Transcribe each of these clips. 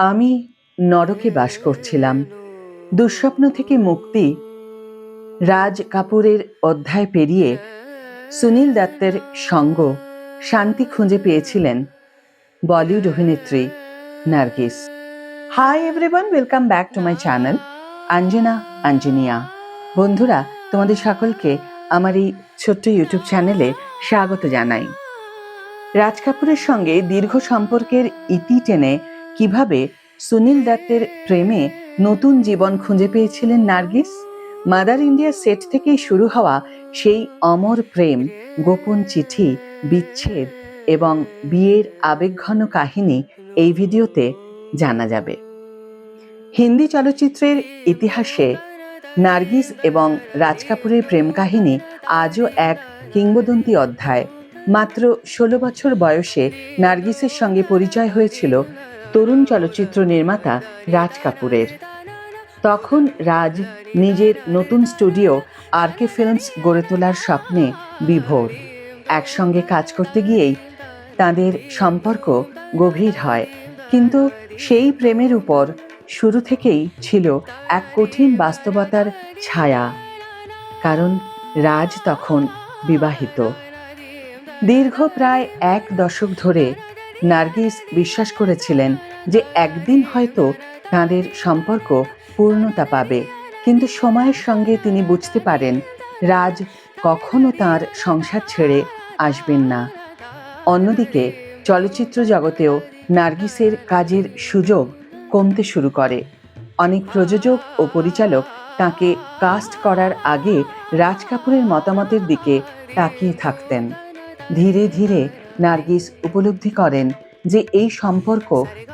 আমি নরকে বাস করছিলাম। দুঃস্বপ্ন থেকে মুক্তি, রাজ কাপুরের অধ্যায় পেরিয়ে সুনীল দত্তের সঙ্গ, শান্তি খুঁজে পেয়েছিলেন বলিউড অভিনেত্রী Nargis. Hi everyone, welcome back to my channel Anjana Anjania. বন্ধুরা, তোমাদের সকলকে আমার এই ছোট্ট ইউটিউব চ্যানেলে স্বাগত জানাই। রাজ কাপুরের সঙ্গে দীর্ঘ সম্পর্কের ইতি টেনে কিভাবে সুনীল দত্তের প্রেমে নতুন জীবন খুঁজে পেয়েছিলেন নার্গিস, মাদার ইন্ডিয়া সেট থেকেই শুরু হওয়া সেই অমর প্রেম, গোপন চিঠি, বিচ্ছেদ এবং বিয়ের আবেগঘন কাহিনী এই ভিডিওতে জানা যাবে। হিন্দি চলচ্চিত্রের ইতিহাসে নার্গিস এবং রাজ কাপুরের প্রেম কাহিনী আজও এক কিংবদন্তি অধ্যায়। মাত্র 16 বছর বয়সে নার্গিসের সঙ্গে পরিচয় হয়েছিল তরুণ চলচ্চিত্র নির্মাতা রাজ কাপুরের। তখন রাজ নিজের নতুন স্টুডিও আরকে ফিল্মস গড়ে তোলার স্বপ্নে বিভোর। একসঙ্গে কাজ করতে গিয়েই তাদের সম্পর্ক গভীর হয়, কিন্তু সেই প্রেমের উপর শুরু থেকেই ছিল এক কঠিন বাস্তবতার ছায়া, কারণ রাজ তখন বিবাহিত। দীর্ঘ প্রায় 1 দশক ধরে নার্গিস বিশ্বাস করেছিলেন যে একদিন হয়তো তাঁদের সম্পর্ক পূর্ণতা পাবে, কিন্তু সময়ের সঙ্গে তিনি বুঝতে পারেন রাজ কখনো তাঁর সংসার ছেড়ে আসবেন না। অন্যদিকে চলচ্চিত্র জগতেও নার্গিসের কাজের সুযোগ কমতে শুরু করে। অনেক প্রযোজক ও পরিচালক তাকে কাস্ট করার আগে রাজ কাপুরের মতামতের দিকে তাকিয়ে থাকতেন। ধীরে ধীরে নার্গিস উপলব্ধি করেন যে এই সম্পর্ক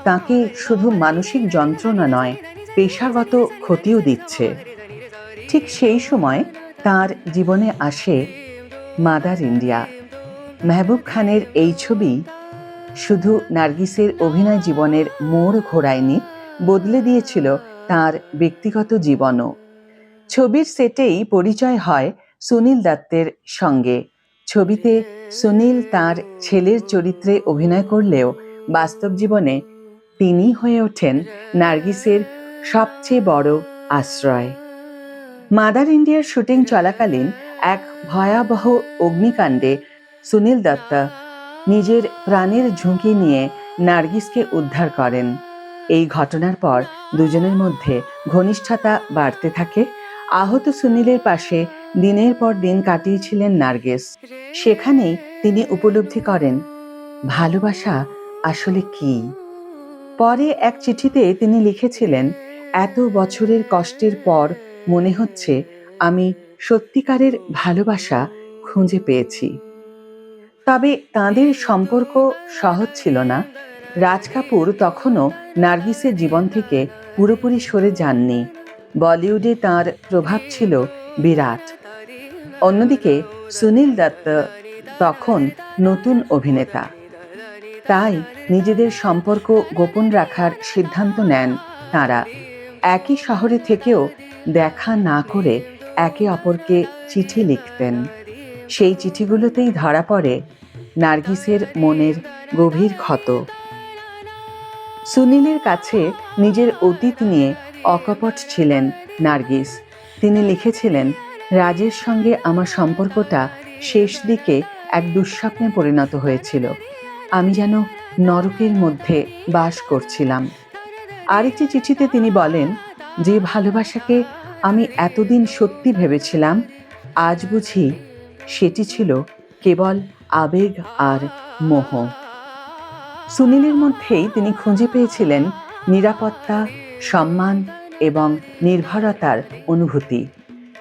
তাকে শুধু মানসিক যন্ত্রণা নয়, পেশাগত ক্ষতিও দিচ্ছে। ঠিক সেই সময় তার জীবনে আসে মাদার ইন্ডিয়া। মেহবুব খানের এই ছবি শুধু নার্গিসের অভিনয় জীবনের মোড় ঘোরায়নি, বদলে দিয়েছিল তার ব্যক্তিগত জীবনও। ছবির সেটেই পরিচয় হয় সুনীল দত্তের সঙ্গে। ছবিতে সুনীল তার ছেলের চরিত্রে অভিনয় করলেও বাস্তব জীবনে তিনি হয়ে ওঠেন নার্গিসের সবচেয়ে বড় আশ্রয়। মাদার ইন্ডিয়ার শুটিং চলাকালীন এক ভয়াবহ অগ্নিকাণ্ডে সুনীল দত্ত নিজের প্রাণের ঝুঁকি নিয়ে নার্গিসকে উদ্ধার করেন। এই ঘটনার পর দুজনের মধ্যে ঘনিষ্ঠতা বাড়তে থাকে। আহত সুনীলের পাশে দিনের পর দিন কাটিয়েছিলেন নার্গিস। সেখানেই তিনি উপলব্ধি করেন ভালোবাসা আসলে কি। পরে এক চিঠিতে তিনি লিখেছিলেন, এত বছরের কষ্টের পর মনে হচ্ছে আমি সত্যিকারের ভালোবাসা খুঁজে পেয়েছি। তবে তাঁদের সম্পর্ক সহজ ছিল না। রাজ কাপুর তখনও নার্গিসের জীবন থেকে পুরোপুরি সরে যাননি। বলিউডে তাঁর প্রভাব ছিল বিরাট। অন্যদিকে সুনীল দত্ত তখন নতুন অভিনেতা, তাই নিজেদের সম্পর্ক গোপন রাখার সিদ্ধান্ত নেন তাঁরা। একই শহরে থেকেও দেখা না করে একে অপরকে চিঠি লিখতেন। সেই চিঠিগুলোতেই ধরা পড়ে নার্গিসের মনের গভীর ক্ষত। সুনীলের কাছে নিজের অতীত নিয়ে অকপট ছিলেন নার্গিস। তিনি লিখেছিলেন, রাজের সঙ্গে আমার সম্পর্কটা শেষ দিকে এক দুঃস্বপ্নে পরিণত হয়েছিল। আমি যেন নরকের মধ্যে বাস করছিলাম। আরেকটি চিঠিতে তিনি বলেন, যে ভালোবাসাকে আমি এতদিন সত্যি ভেবেছিলাম, আজ বুঝি সেটি ছিল কেবল আবেগ আর মোহ। সুনীলের মধ্যেই তিনি খুঁজে পেয়েছিলেন নিরাপত্তা, সম্মান এবং নির্ভরতার অনুভূতি।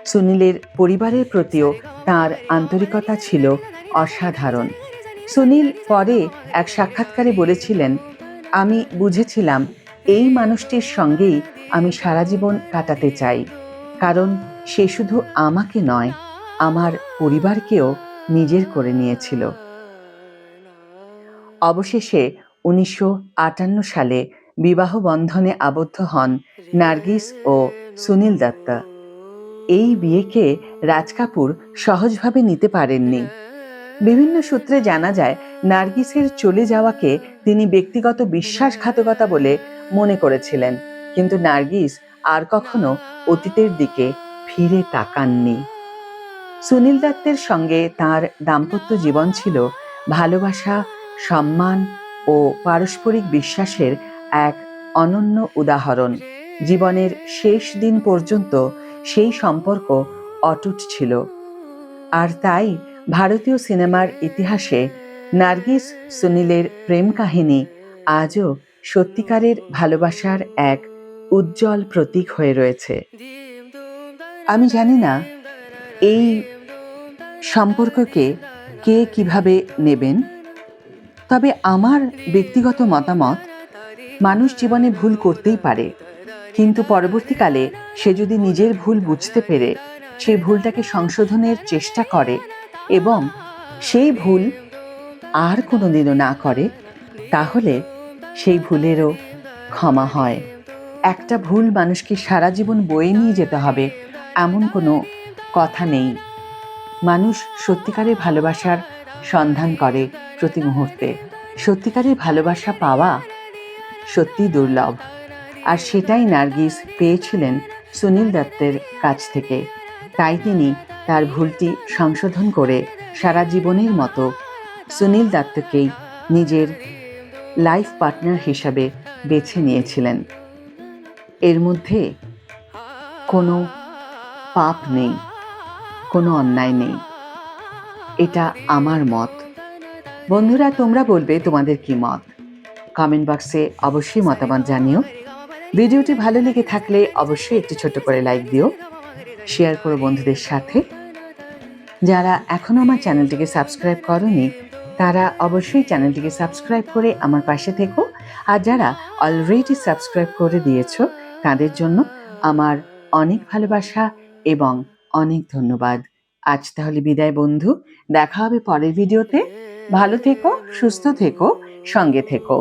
সুনীলের পরিবারের প্রতিও তার আন্তরিকতা ছিল অসাধারণ। সুনীল পরে এক সাক্ষাৎকারে বলেছিলেন, আমি বুঝেছিলাম এই মানুষটির সঙ্গেই আমি সারা জীবন কাটাতে চাই, কারণ সে শুধু আমাকে নয়, আমার পরিবারকেও নিজের করে নিয়েছিল। অবশেষে 1958 সালে বিবাহ বন্ধনে আবদ্ধ হন নার্গিস ও সুনীল দত্ত। এই বিয়েকে রাজ কাপুর সহজভাবে নিতে পারেননি। বিভিন্ন সূত্রে জানা যায়, নার্গিসের চলে যাওয়াকে তিনি ব্যক্তিগত বিশ্বাসঘাতকতা বলে মনে করেছিলেন, কিন্তু নার্গিস আর কখনো অতীতের দিকে ফিরে তাকাননি। সুনীল দত্তের সঙ্গে তার দাম্পত্য জীবন ছিল ভালোবাসা, সম্মান ও পারস্পরিক বিশ্বাসের এক অনন্য উদাহরণ। জীবনের শেষ দিন পর্যন্ত সেই সম্পর্ক অটুট ছিল। আর তাই ভারতীয় সিনেমার ইতিহাসে নার্গিস সুনীলের প্রেম কাহিনী আজও সত্যিকারের ভালোবাসার এক উজ্জ্বল প্রতীক হয়ে রয়েছে। আমি জানি না এই সম্পর্ককে কে কিভাবে নেবেন, তবে আমার ব্যক্তিগত মতামত, মানুষ জীবনে ভুল করতেই পারে, কিন্তু পরবর্তীকালে সে যদি নিজের ভুল বুঝতে পেরে সেই ভুলটাকে সংশোধনের চেষ্টা করে এবং সেই ভুল আর কোনোদিনও না করে, তাহলে সেই ভুলেরও ক্ষমা হয়। একটা ভুল মানুষকে সারা জীবন বয়ে নিয়ে যেতে হবে এমন কোনো কথা নেই। মানুষ সত্যিকারের ভালোবাসার সন্ধান করে প্রতি মুহূর্তে। সত্যিকারের ভালোবাসা পাওয়া সত্যি দুর্লভ, আর সেটাই নার্গিস পেয়েছিলেন সুনীল দত্তের কাছ থেকে। তাই তিনি তার ভুলটি সংশোধন করে সারা জীবনের মতো সুনীল দত্তকেই নিজের লাইফ পার্টনার হিসাবে বেছে নিয়েছিলেন। এর মধ্যে কোনো পাপ নেই, কোনো অন্যায় নেই। এটা আমার মত। বন্ধুরা, তোমরা বলবে তোমাদের কি মত। কমেন্ট বক্সে অবশ্যই মতামত জানিও। ভিডিওটি ভালো লেগে থাকলে অবশ্যই একটু ছোট করে লাইক দিও, শেয়ার করো বন্ধুদের সাথে। যারা এখনো আমার চ্যানেলটিকে সাবস্ক্রাইব করোনি, তারা অবশ্যই চ্যানেলটিকে সাবস্ক্রাইব করে আমার পাশে থেকো। আর যারা অলরেডি সাবস্ক্রাইব করে দিয়েছো, তাদের জন্য আমার অনেক ভালোবাসা এবং অনেক ধন্যবাদ। আজ তাহলে বিদায় বন্ধু, দেখা হবে পরের ভিডিওতে। ভালো থেকো, সুস্থ থেকো, সঙ্গে থেকো।